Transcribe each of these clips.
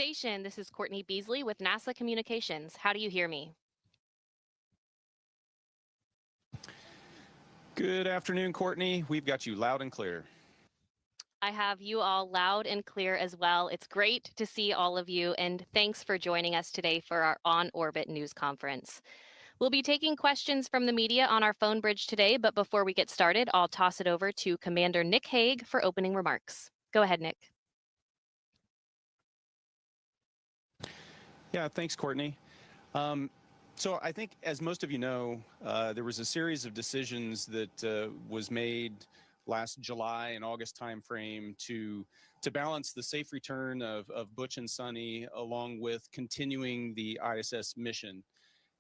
Station, this is Courtney Beasley with NASA Communications. How do you hear me? Good afternoon, Courtney. We've got you loud and clear. I have you all loud and clear as well. It's great to see all of you, and thanks for joining us today for our On Orbit news conference. We'll be taking questions from the media on our phone bridge today, but before we get started, I'll toss it over to Commander Nick Hague for opening remarks. Go ahead, Nick. Yeah, thanks, Courtney. So I think, as most of you know, there was a series of decisions that was made last July and August timeframe to balance the safe return of Butch and Suni along with continuing the ISS mission.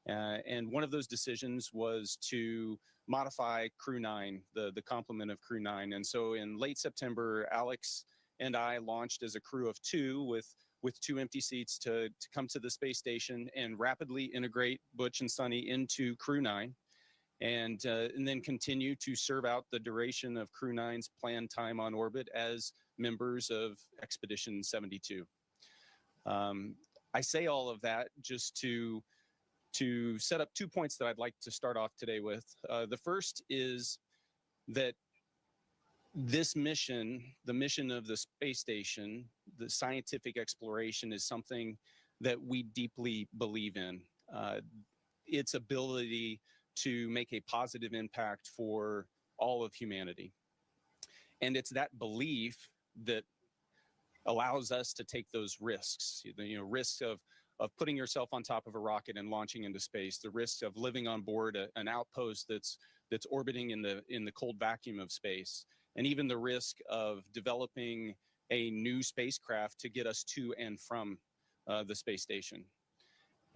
And one of those decisions was to modify Crew-9, the complement of Crew-9. And so in late September, Alex and I launched as a crew of two with two empty seats to come to the space station and rapidly integrate Butch and Suni into Crew-9 and then continue to serve out the duration of Crew-9's planned time on orbit as members of Expedition 72. I say all of that just to set up 2 points that I'd like to start off today with. The first is that this mission, the mission of the space station, the scientific exploration, is something that we deeply believe in. Its ability to make a positive impact for all of humanity. And it's that belief that allows us to take those risks, risks of putting yourself on top of a rocket and launching into space, the risks of living on board an outpost that's orbiting in the cold vacuum of space, and even the risk of developing a new spacecraft to get us to and from the space station.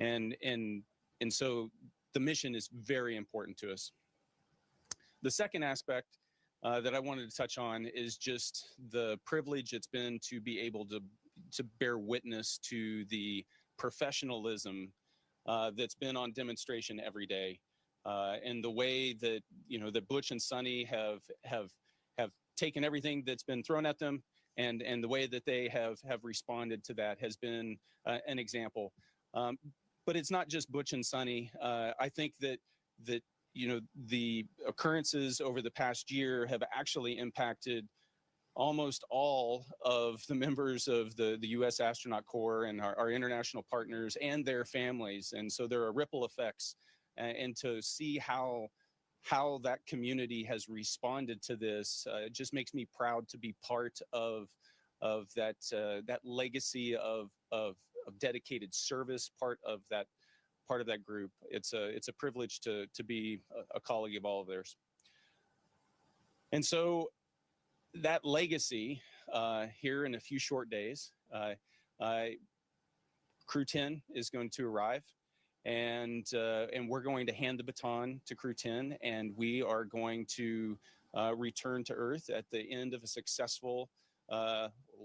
And so the mission is very important to us. The second aspect that I wanted to touch on is just the privilege it's been to be able to bear witness to the professionalism that's been on demonstration every day, and the way that that Butch and Suni have taken everything that's been thrown at them, and the way that they have responded to that has been an example. But it's not just Butch and Suni. I think that the occurrences over the past year have actually impacted almost all of the members of the U.S. Astronaut Corps and our international partners and their families. And so there are ripple effects, and to see how that community has responded to this just makes me proud to be part of that legacy of dedicated service, part of that group. It's a privilege to be a colleague of all of theirs. And so that legacy, here in a few short days, Crew 10 is going to arrive, and we're going to hand the baton to Crew 10, and we are going to return to Earth at the end of a successful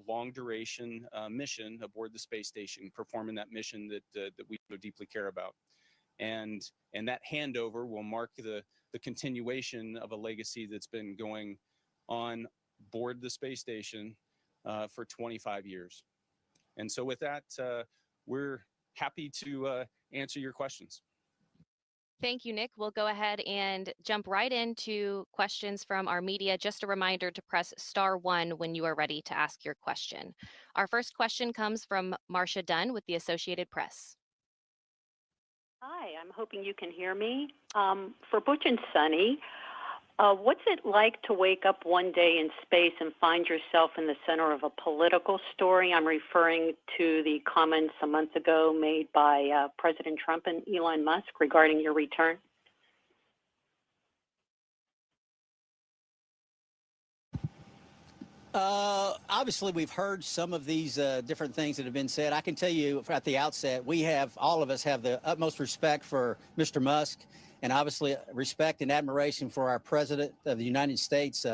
long duration mission aboard the space station, performing that mission that we so deeply care about. And that handover will mark the continuation of a legacy that's been going on board the space station for 25 years. And so with that, we're happy to answer your questions. Thank you, Nick. We'll go ahead and jump right into questions from our media. Just a reminder to press *1 when you are ready to ask your question. Our first question comes from Marcia Dunn with the Associated Press. Hi, I'm hoping you can hear me. For Butch and Suni, what's it like to wake up one day in space and find yourself in the center of a political story? I'm referring to the comments a month ago made by President Trump and Elon Musk regarding your return. Obviously, we've heard some of these different things that have been said. I can tell you at the outset, all of us have the utmost respect for Mr. Musk, and obviously respect and admiration for our President of the United States,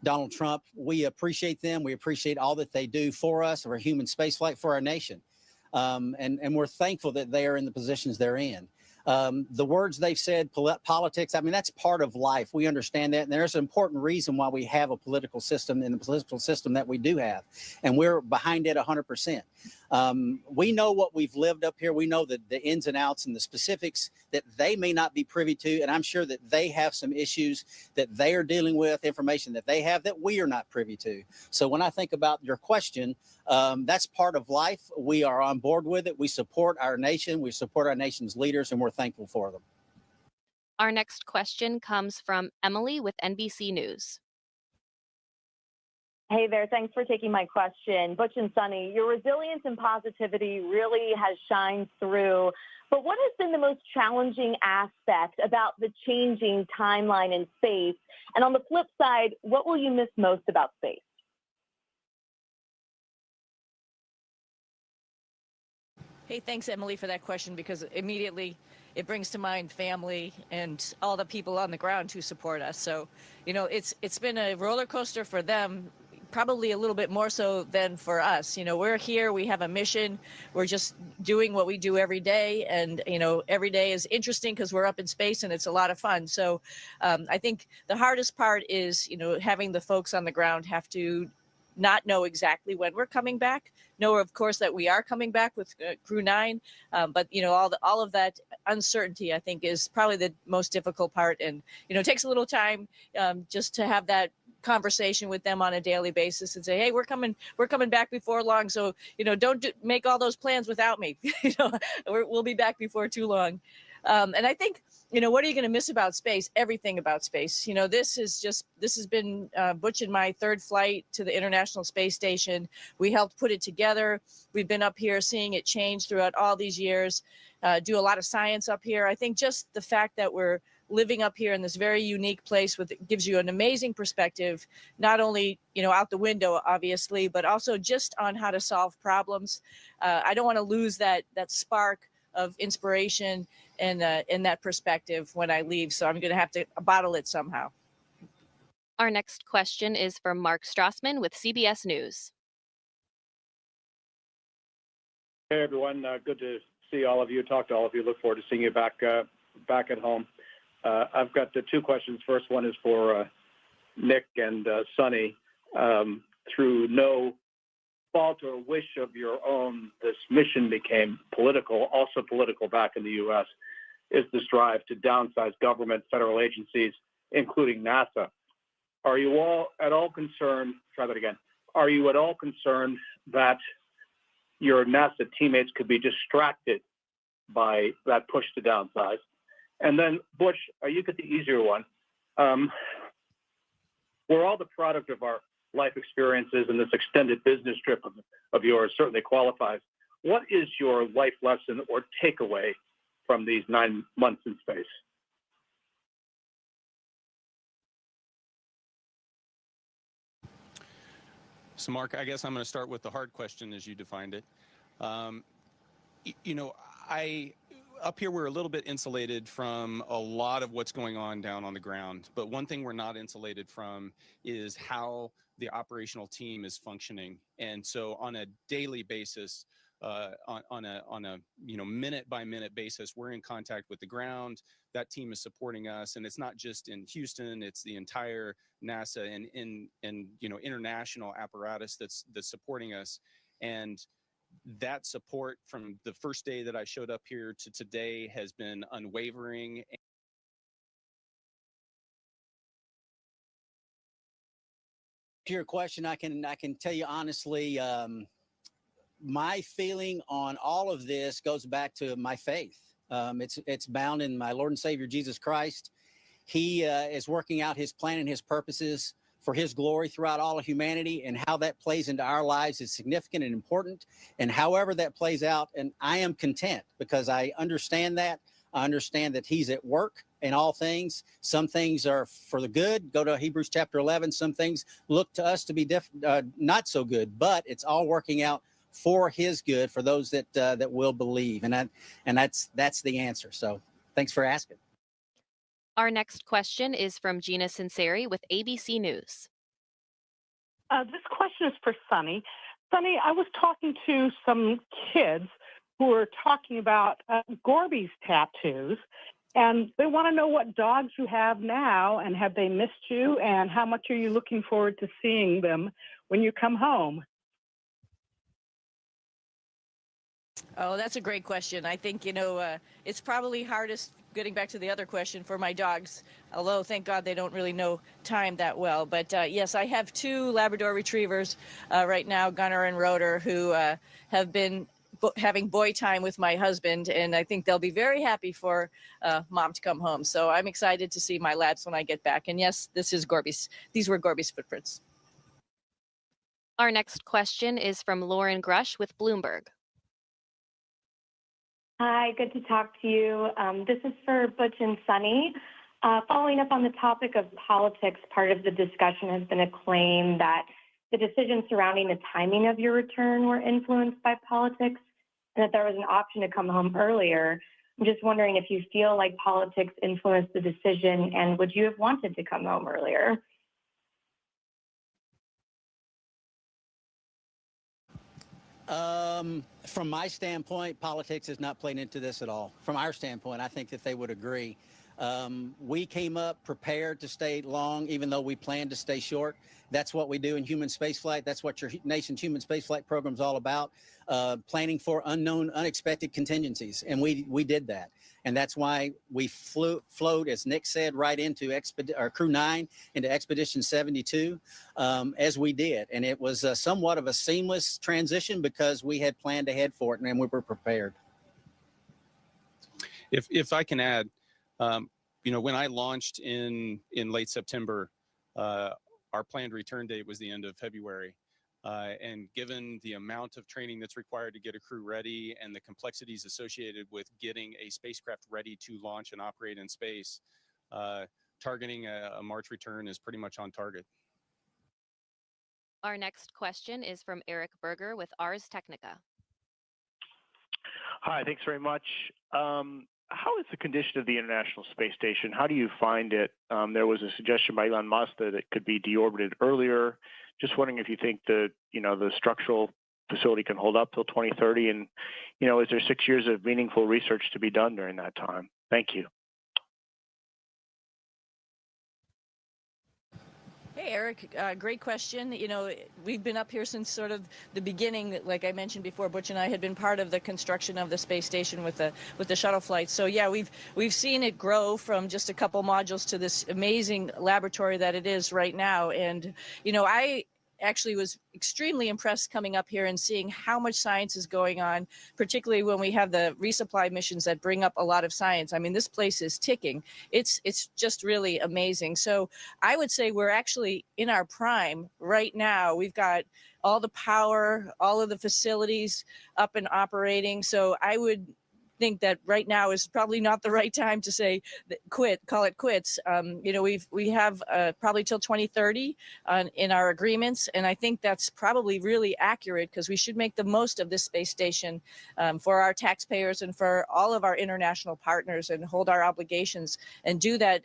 Donald Trump. We appreciate them. We appreciate all that they do for us, for human spaceflight, for our nation. And we're thankful that they are in the positions they're in. The words they've said, politics, I mean, that's part of life. We understand that. And there's an important reason why we have a political system and the political system that we do have. And we're behind it 100%. We know what we've lived up here. We know the ins and outs and the specifics that they may not be privy to. And I'm sure that they have some issues that they are dealing with, information that they have that we are not privy to. So when I think about your question, that's part of life. We are on board with it. We support our nation. We support our nation's leaders, and we're thankful for them. Our next question comes from Emily with NBC News. Hey there, thanks for taking my question. Butch and Suni, your resilience and positivity really has shined through. But what has been the most challenging aspect about the changing timeline in space? And on the flip side, what will you miss most about space? Hey, thanks, Emily, for that question, because immediately it brings to mind family and all the people on the ground who support us. So, you know, it's been a roller coaster for them, probably a little bit more so than for us. You know, we're here, we have a mission, we're just doing what we do every day. And, you know, every day is interesting because we're up in space and it's a lot of fun. So I think the hardest part is, you know, having the folks on the ground have to not know exactly when we're coming back. Know, of course, that we are coming back with Crew-9, but you know, all of that uncertainty, I think, is probably the most difficult part. And you know, it takes a little time just to have that conversation with them on a daily basis and say, hey, we're coming back before long. So you know, don't make all those plans without me. You know, we'll be back before too long. And I think, you know, what are you going to miss about space? Everything about space. You know, this has been Butch and my third flight to the International Space Station. We helped put it together. We've been up here seeing it change throughout all these years, do a lot of science up here. I think just the fact that we're living up here in this very unique place gives you an amazing perspective, not only, you know, out the window, obviously, but also just on how to solve problems. I don't want to lose that spark of inspiration and that perspective when I leave. So I'm going to have to bottle it somehow. Our next question is from Mark Strassman with CBS News. Hey, everyone. Good to see all of you, talk to all of you. Look forward to seeing you back at home. I've got the two questions. First one is for Nick and Suni. Through no fault or wish of your own, this mission became political, also political back in the U.S., is this drive to downsize government, federal agencies, including NASA. Are you all at all concerned, try that again, are you at all concerned that your NASA teammates could be distracted by that push to downsize? And then, Butch, you get the easier one. We're all the product of our life experiences, and this extended business trip of yours certainly qualifies. What is your life lesson or takeaway from these 9 months in space? So, Mark, I guess I'm going to start with the hard question as you defined it. You know, up here, we're a little bit insulated from a lot of what's going on down on the ground. But one thing we're not insulated from is how the operational team is functioning. And so on a daily basis, on a minute by minute basis, we're in contact with the ground. That team is supporting us, and it's not just in Houston; it's the entire NASA and international apparatus that's supporting us. And that support from the first day that I showed up here to today has been unwavering. To your question, I can tell you honestly, my feeling on all of this goes back to my faith. It's bound in my Lord and Savior Jesus Christ. He is working out his plan and his purposes for his glory throughout all of humanity, and how that plays into our lives is significant and important. And however that plays out, and I am content because I understand that. I understand that he's at work in all things. Some things are for the good. Go to Hebrews chapter 11. Some things look to us to be not so good, but it's all working out for his good for those that will believe. And that's the answer. So thanks for asking. Our next question is from Gina Sinceri with ABC News. This question is for Suni. Suni, I was talking to some kids who are talking about Gorby's tattoos. And they want to know what dogs you have now, and have they missed you, and how much are you looking forward to seeing them when you come home? Oh, that's a great question. I think, it's probably hardest, getting back to the other question, for my dogs, although thank God they don't really know time that well. But yes, I have two Labrador retrievers right now, Gunner and Rotor, who have been having boy time with my husband, and I think they'll be very happy for mom to come home. So I'm excited to see my labs when I get back. And yes, these were Gorby's footprints. Our next question is from Lauren Grush with Bloomberg. Hi, good to talk to you. This is for Butch and Suni. Following up on the topic of politics, part of the discussion has been a claim that the decisions surrounding the timing of your return were influenced by politics, and that there was an option to come home earlier. I'm just wondering if you feel like politics influenced the decision, and would you have wanted to come home earlier? From my standpoint, politics is not playing into this at all. From our standpoint, I think that they would agree. We came up prepared to stay long, even though we planned to stay short. That's what we do in human spaceflight. That's what your nation's human spaceflight program is all about, planning for unknown, unexpected contingencies. And we did that. And that's why we flowed, as Nick said, right into Crew-9, into Expedition 72, as we did. And it was somewhat of a seamless transition because we had planned ahead for it and we were prepared. If I can add, when I launched in late September, our planned return date was the end of February. And given the amount of training that's required to get a crew ready and the complexities associated with getting a spacecraft ready to launch and operate in space, targeting a March return is pretty much on target. Our next question is from Eric Berger with Ars Technica. Hi, thanks very much. How is the condition of the International Space Station? How do you find it? There was a suggestion by Elon Musk that it could be deorbited earlier. Just wondering if you think the structural facility can hold up till 2030, and is there 6 years of meaningful research to be done during that time? Thank you. Hey, Eric, great question. We've been up here since sort of the beginning. Like I mentioned before, Butch and I had been part of the construction of the space station with the shuttle flights. So yeah, we've seen it grow from just a couple modules to this amazing laboratory that it is right now. And I actually was extremely impressed coming up here and seeing how much science is going on, particularly when we have the resupply missions that bring up a lot of science. I mean, this place is ticking. It's just really amazing. So I would say we're actually in our prime right now. We've got all the power, all of the facilities up and operating. So I would think that right now is probably not the right time to say call it quits. We have probably till 2030 in our agreements, and I think that's probably really accurate because we should make the most of this space station for our taxpayers and for all of our international partners, and hold our obligations and do that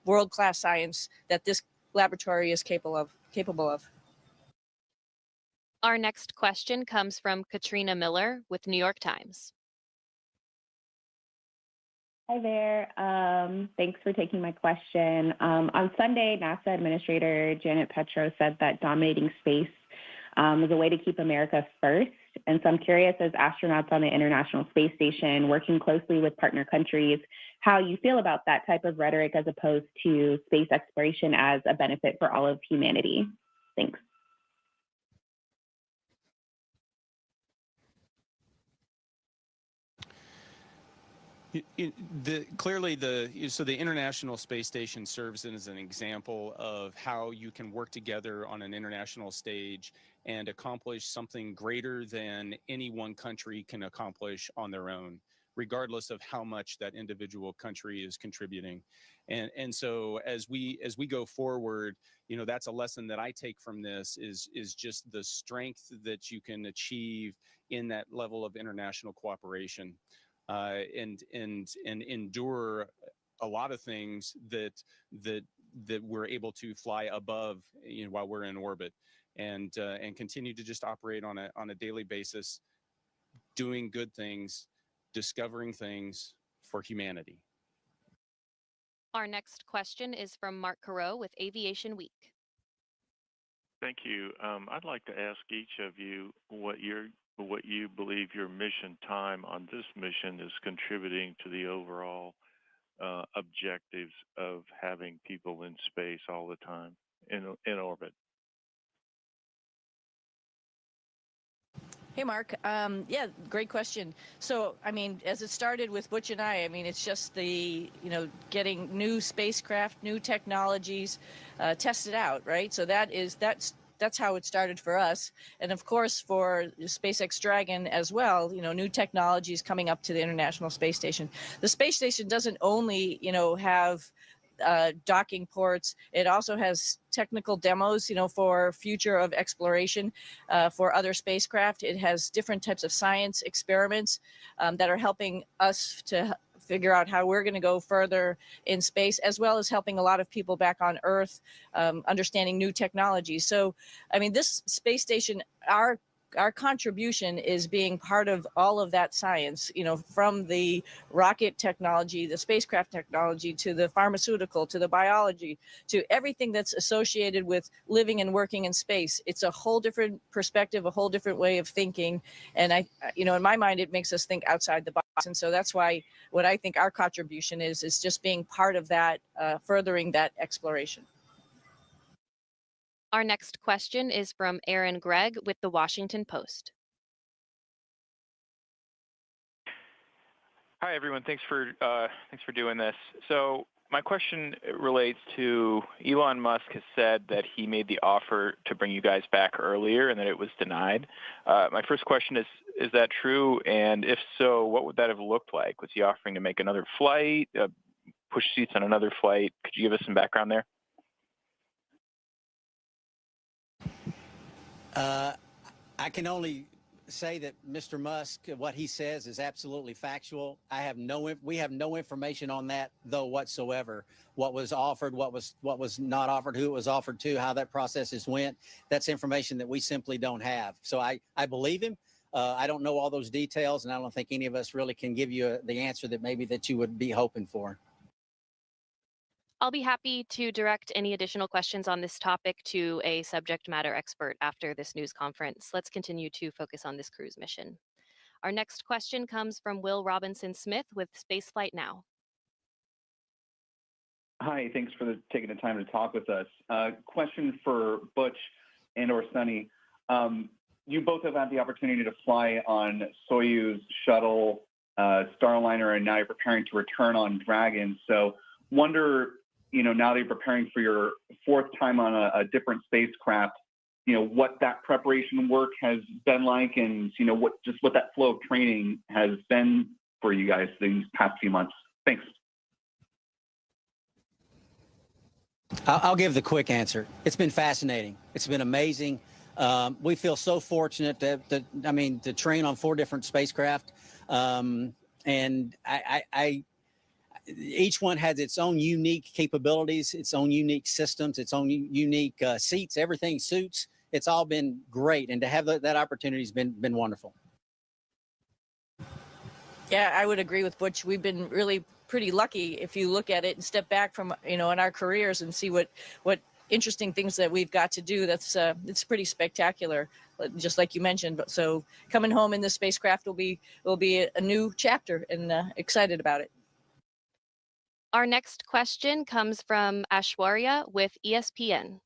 world-class science that this laboratory is capable of. Our next question comes from Katrina Miller with New York Times. Hi there. Thanks for taking my question. On Sunday, NASA Administrator Janet Petro said that dominating space was a way to keep America first. And so I'm curious, as astronauts on the International Space Station, working closely with partner countries, how you feel about that type of rhetoric as opposed to space exploration as a benefit for all of humanity. Thanks. Clearly, the International Space Station serves as an example of how you can work together on an international stage and accomplish something greater than any one country can accomplish on their own, regardless of how much that individual country is contributing. And so as we go forward, that's a lesson that I take from this is just the strength that you can achieve in that level of international cooperation. And endure a lot of things that we're able to fly above, while we're in orbit, and continue to just operate on a daily basis doing good things, discovering things for humanity. Our next question is from Mark Carreau with Aviation Week. Thank you. I'd like to ask each of you what you believe your mission time on this mission is contributing to the overall objectives of having people in space all the time in orbit. Hey, Mark. Yeah, great question. So, I mean, as it started with Butch and I mean, it's just the, getting new spacecraft, new technologies tested out, right? So that's how it started for us. And of course, for SpaceX Dragon as well, new technologies coming up to the International Space Station. The space station doesn't only, have docking ports. It also has technical demos, for future of exploration for other spacecraft. It has different types of science experiments that are helping us to figure out how we're going to go further in space, as well as helping a lot of people back on Earth understanding new technologies. So, I mean, this space station, our contribution is being part of all of that science, from the rocket technology, the spacecraft technology, to the pharmaceutical, to the biology, to everything that's associated with living and working in space. It's a whole different perspective, a whole different way of thinking. And in my mind, it makes us think outside the box. And so that's why what I think our contribution is just being part of that, furthering that exploration. Our next question is from Aaron Gregg with the Washington Post. Hi, everyone. Thanks for doing this. So my question relates to Elon Musk has said that he made the offer to bring you guys back earlier and that it was denied. My first question is that true? And if so, what would that have looked like? Was he offering to make another flight, push seats on another flight? Could you give us some background there? I can only say that Mr. Musk, what he says is absolutely factual. We have no information on that, though, whatsoever. What was offered, what was not offered, who it was offered to, how that process went. That's information that we simply don't have. So I believe him. I don't know all those details, and I don't think any of us really can give you the answer that you would be hoping for. I'll be happy to direct any additional questions on this topic to a subject matter expert after this news conference. Let's continue to focus on this crew's mission. Our next question comes from Will Robinson Smith with Spaceflight Now. Hi, thanks for taking the time to talk with us. Question for Butch and/or Suni. You both have had the opportunity to fly on Soyuz shuttle, Starliner, and now you're preparing to return on Dragon. So wonder, now that you're preparing for your fourth time on a different spacecraft, what that preparation work has been like, and what that flow of training has been for you guys these past few months. Thanks. I'll give the quick answer. It's been fascinating. It's been amazing. We feel so fortunate to train on 4 different spacecraft, and each one has its own unique capabilities, its own unique systems, its own unique seats, everything suits. It's all been great, and to have that opportunity has been wonderful. Yeah, I would agree with Butch. We've been really pretty lucky if you look at it and step back from, in our careers and see what interesting things that we've got to do. That's it's pretty spectacular, just like you mentioned. But so coming home in this spacecraft will be a new chapter, and excited about it. Our next question comes from Ashwarya with ESPN.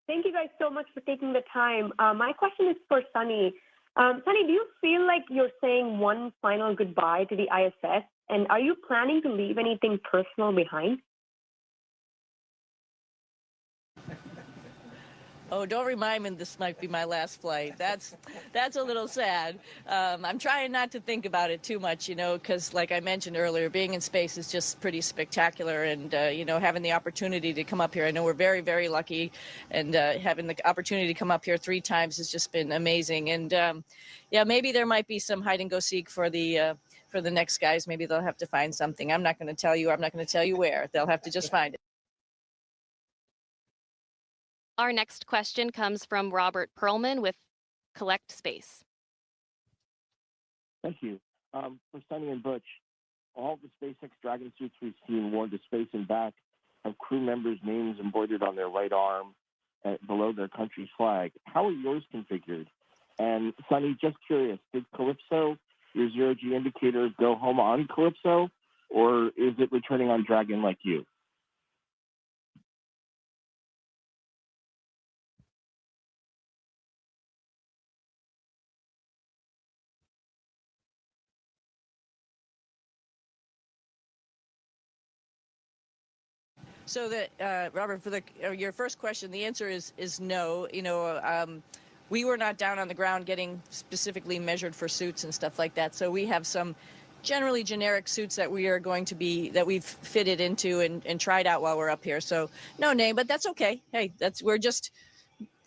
Thank you guys so much for taking the time. My question is for Suni. Suni, do you feel like you're saying one final goodbye to the ISS? And are you planning to leave anything personal behind? Oh, don't remind me this might be my last flight. That's a little sad. I'm trying not to think about it too much, because like I mentioned earlier, being in space is just pretty spectacular. And, having the opportunity to come up here, I know we're very, very lucky. And having the opportunity to come up here 3 times has just been amazing. And yeah, maybe there might be some hide and go seek for the next guys. Maybe they'll have to find something. I'm not going to tell you. I'm not going to tell you where. They'll have to just find it. Our next question comes from Robert Perlman with Collect Space. Thank you. For Suni and Butch, all the SpaceX Dragon suits we've seen worn to space and back have crew members' names embroidered on their right arm below their country's flag. How are yours configured? And Suni, just curious, did Calypso, your zero-G indicator, go home on Calypso, or is it returning on Dragon like you? So that Robert, for your first question, the answer is no. We were not down on the ground getting specifically measured for suits and stuff like that. So we have some generally generic suits that we've fitted into and tried out while we're up here. So no name, but that's okay. Hey, we're just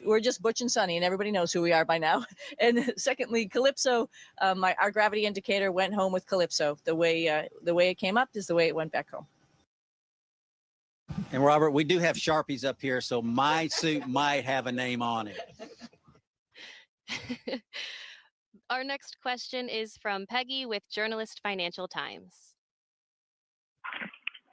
Butch and Suni, and everybody knows who we are by now. And secondly, Calypso, our gravity indicator went home with Calypso. The way it came up is the way it went back home. And Robert, we do have Sharpies up here, so my suit might have a name on it. Our next question is from Peggy with Journalist Financial Times.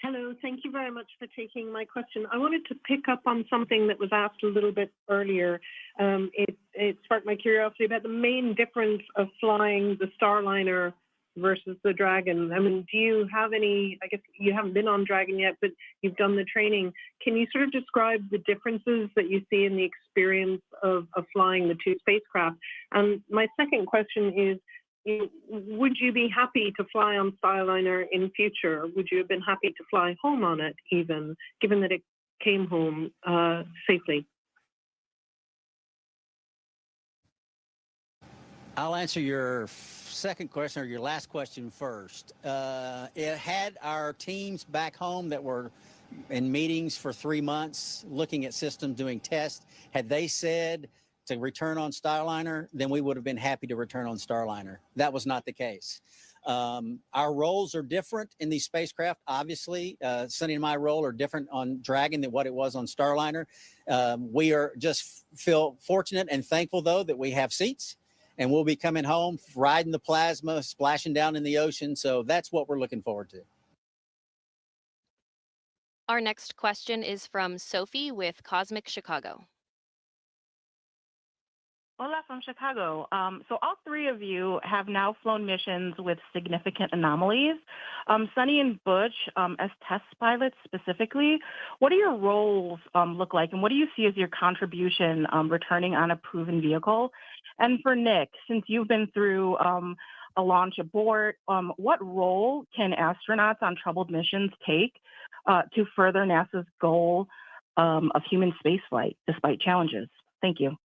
Hello, thank you very much for taking my question. I wanted to pick up on something that was asked a little bit earlier. It sparked my curiosity about the main difference of flying the Starliner versus the Dragon. I mean, do you have any, I guess you haven't been on Dragon yet, but you've done the training. Can you sort of describe the differences that you see in the experience of flying the two spacecraft? And my second question is, would you be happy to fly on Starliner in future? Would you have been happy to fly home on it even, given that it came home safely? I'll answer your second question, or your last question first. It had our teams back home that were in meetings for 3 months, looking at systems, doing tests. Had they said to return on Starliner, then we would have been happy to return on Starliner. That was not the case. Our roles are different in these spacecraft. Obviously, Suni and my role are different on Dragon than what it was on Starliner. We are just feel fortunate and thankful, though, that we have seats. And we'll be coming home, riding the plasma, splashing down in the ocean. So that's what we're looking forward to. Our next question is from Sophie with Cosmic Chicago. Hola from Chicago. So all three of you have now flown missions with significant anomalies. Suni and Butch, as test pilots specifically, what do your roles look like, and what do you see as your contribution returning on a proven vehicle? And for Nick, since you've been through a launch abort, what role can astronauts on troubled missions take to further NASA's goal of human spaceflight despite challenges? Thank you.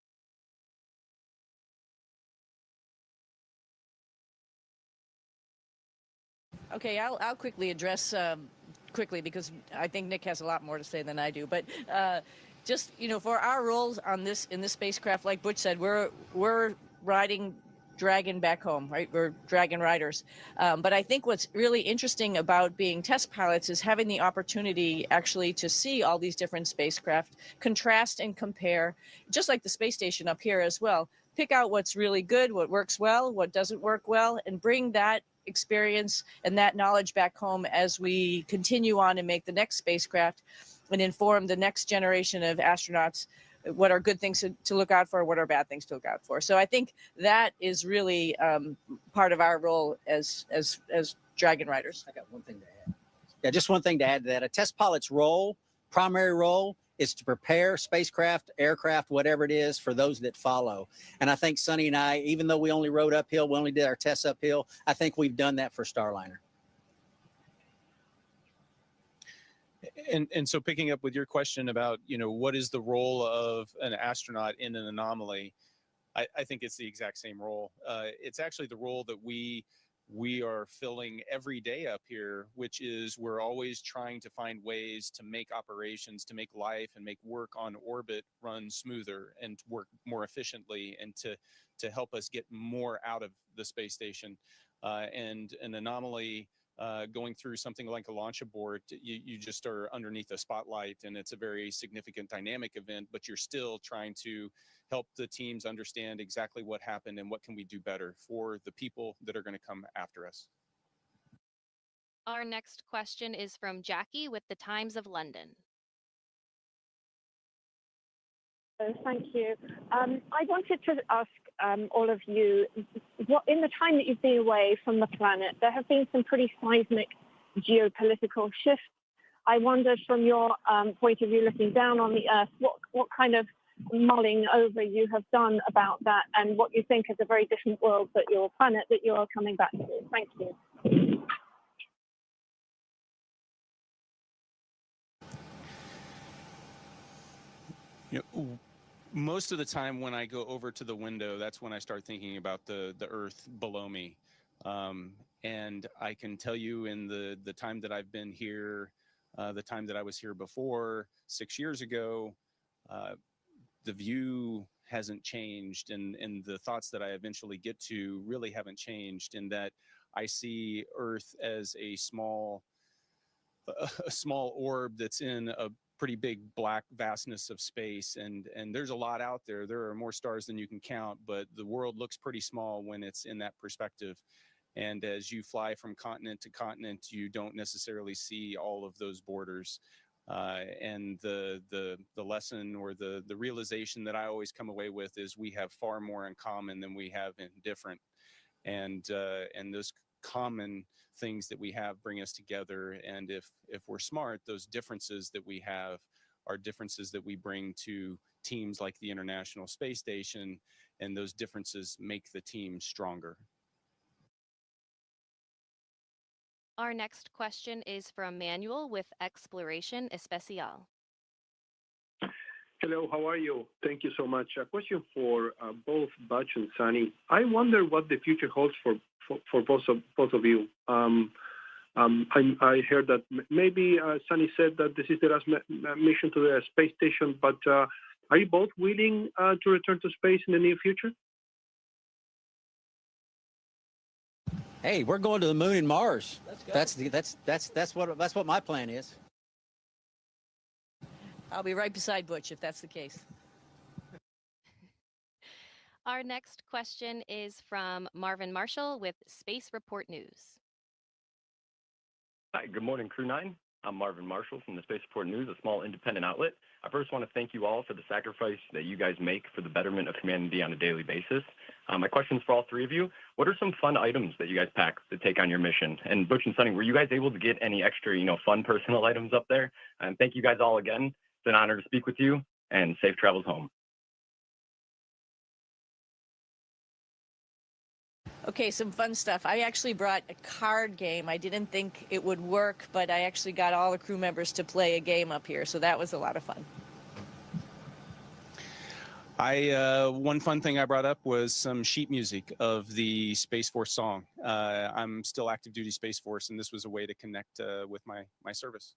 Okay, I'll quickly address quickly, because I think Nick has a lot more to say than I do. But just, for our roles in this spacecraft, like Butch said, we're riding Dragon back home, right? We're Dragon riders. But I think what's really interesting about being test pilots is having the opportunity actually to see all these different spacecraft, contrast and compare, just like the space station up here as well. Pick out what's really good, what works well, what doesn't work well, and bring that experience and that knowledge back home as we continue on and make the next spacecraft and inform the next generation of astronauts what are good things to look out for, what are bad things to look out for. So I think that is really part of our role as Dragon riders. I got one thing to add. Yeah, just one thing to add to that. A test pilot's role, primary role, is to prepare spacecraft, aircraft, whatever it is, for those that follow. And I think Suni and I, even though we only rode uphill, we only did our tests uphill, I think we've done that for Starliner. And so picking up with your question about, what is the role of an astronaut in an anomaly, I think it's the exact same role. It's actually the role that we are filling every day up here, which is we're always trying to find ways to make operations, to make life and make work on orbit run smoother and work more efficiently, and to help us get more out of the space station. And an anomaly, going through something like a launch abort, you just are underneath a spotlight, and it's a very significant dynamic event, but you're still trying to help the teams understand exactly what happened and what can we do better for the people that are going to come after us. Our next question is from Jackie with the Times of London. Thank you. I wanted to ask all of you, what in the time that you've been away from the planet, there have been some pretty seismic geopolitical shifts. I wondered from your point of view, looking down on the Earth, what kind of mulling over you have done about that and what you think is a very different world that your planet that you are coming back to. Thank you. You know, most of the time when I go over to the window, that's when I start thinking about the Earth below me. And I can tell you in the time that I've been here, the time that I was here before, 6 years ago, the view hasn't changed, and the thoughts that I eventually get to really haven't changed, in that I see Earth as a small orb that's in a pretty big black vastness of space, and there's a lot out there. There are more stars than you can count, but the world looks pretty small when it's in that perspective. And as you fly from continent to continent, you don't necessarily see all of those borders. And the lesson or the realization that I always come away with is we have far more in common than we have in different. And those common things that we have bring us together. And if we're smart, those differences that we have are differences that we bring to teams like the International Space Station, and those differences make the team stronger. Our next question is from Manuel with Exploration Especial. Hello, how are you? Thank you so much. A question for both Butch and Suni. I wonder what the future holds for both of you. I heard that maybe Suni said that this is the last mission to the space station, but are you both willing to return to space in the near future? Hey, we're going to the moon and Mars. That's what my plan is. I'll be right beside Butch if that's the case. Our next question is from Marvin Marshall with Space Report News. Hi, good morning, Crew-9. I'm Marvin Marshall from the Space Report News, a small independent outlet. I first want to thank you all for the sacrifice that you guys make for the betterment of humanity on a daily basis. My question's for all three of you. What are some fun items that you guys pack to take on your mission? And Butch and Suni, were you guys able to get any extra, fun personal items up there? And thank you guys all again. It's an honor to speak with you, and safe travels home. Okay, some fun stuff. I actually brought a card game. I didn't think it would work, but I actually got all the crew members to play a game up here, so that was a lot of fun. One fun thing I brought up was some sheet music of the Space Force song. I'm still active duty Space Force, and this was a way to connect with my service.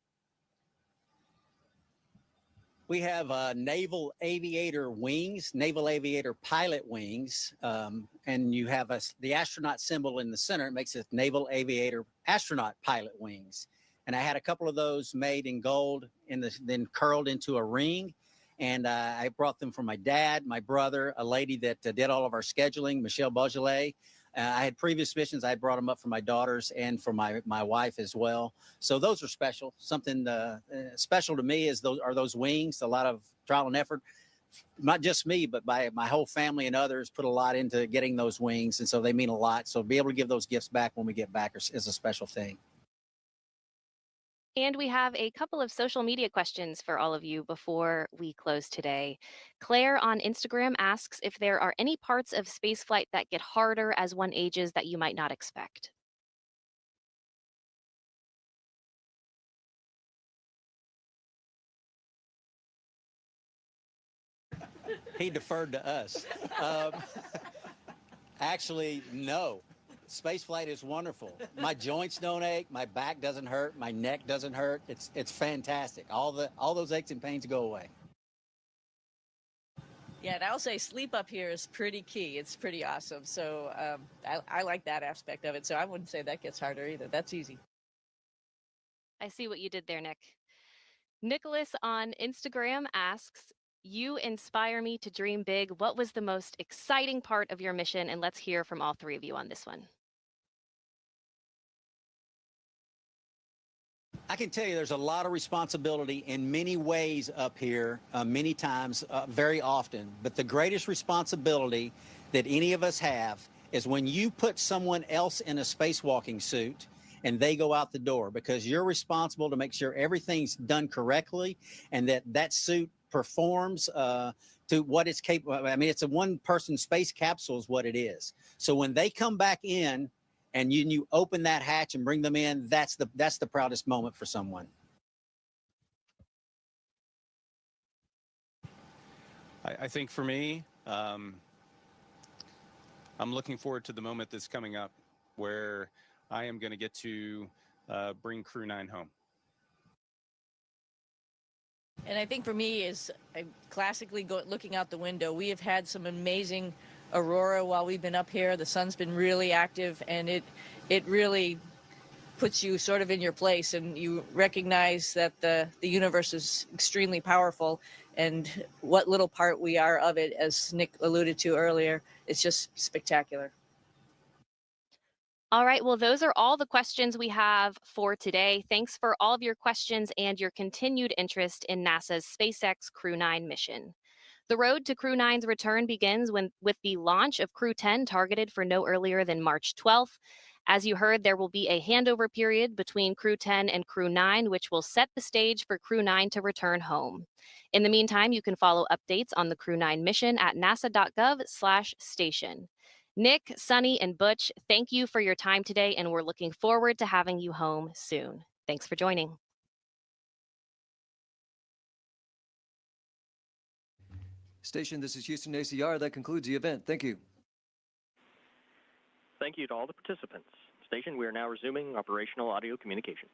We have naval aviator wings, naval aviator pilot wings, and you have the astronaut symbol in the center. It makes it naval aviator astronaut pilot wings. And I had a couple of those made in gold and then curled into a ring. And I brought them for my dad, my brother, a lady that did all of our scheduling, Michelle Beaujolais. I had previous missions. I brought them up for my daughters and for my wife as well. So those are special. Something special to me is those wings. A lot of trial and effort, not just me, but by my whole family and others put a lot into getting those wings. And so they mean a lot. So to be able to give those gifts back when we get back is a special thing. And we have a couple of social media questions for all of you before we close today. Claire on Instagram asks if there are any parts of spaceflight that get harder as one ages that you might not expect. He deferred to us. Actually, no. Spaceflight is wonderful. My joints don't ache, my back doesn't hurt, my neck doesn't hurt. It's fantastic. All those aches and pains go away. Yeah, and I'll say sleep up here is pretty key. It's pretty awesome. So I like that aspect of it. So I wouldn't say that gets harder either. That's easy. I see what you did there, Nick. Nicholas on Instagram asks, You inspire me to dream big. What was the most exciting part of your mission? And let's hear from all three of you on this one. I can tell you there's a lot of responsibility in many ways up here, many times, very often. But the greatest responsibility that any of us have is when you put someone else in a spacewalking suit and they go out the door, because you're responsible to make sure everything's done correctly and that that suit performs to what it's capable of. I mean, it's a one-person space capsule is what it is. So when they come back in, and you open that hatch and bring them in, that's the proudest moment for someone. I think for me, I'm looking forward to the moment that's coming up where I am going to get to bring Crew-9 home. And I think for me is classically looking out the window. We have had some amazing aurora while we've been up here. The sun's been really active, and it really puts you sort of in your place, and you recognize that the universe is extremely powerful, and what little part we are of it, as Nick alluded to earlier. It's just spectacular. All right, well, those are all the questions we have for today. Thanks for all of your questions and your continued interest in NASA's SpaceX Crew-9 mission. The road to Crew-9's return begins with the launch of Crew-10 targeted for no earlier than March 12th. As you heard, there will be a handover period between Crew-10 and Crew-9, which will set the stage for Crew-9 to return home. In the meantime, you can follow updates on the Crew-9 mission at nasa.gov/station. Nick, Suni, and Butch, thank you for your time today, and we're looking forward to having you home soon. Thanks for joining. Station, this is Houston ACR. That concludes the event. Thank you. Thank you to all the participants. Station, we are now resuming operational audio communications.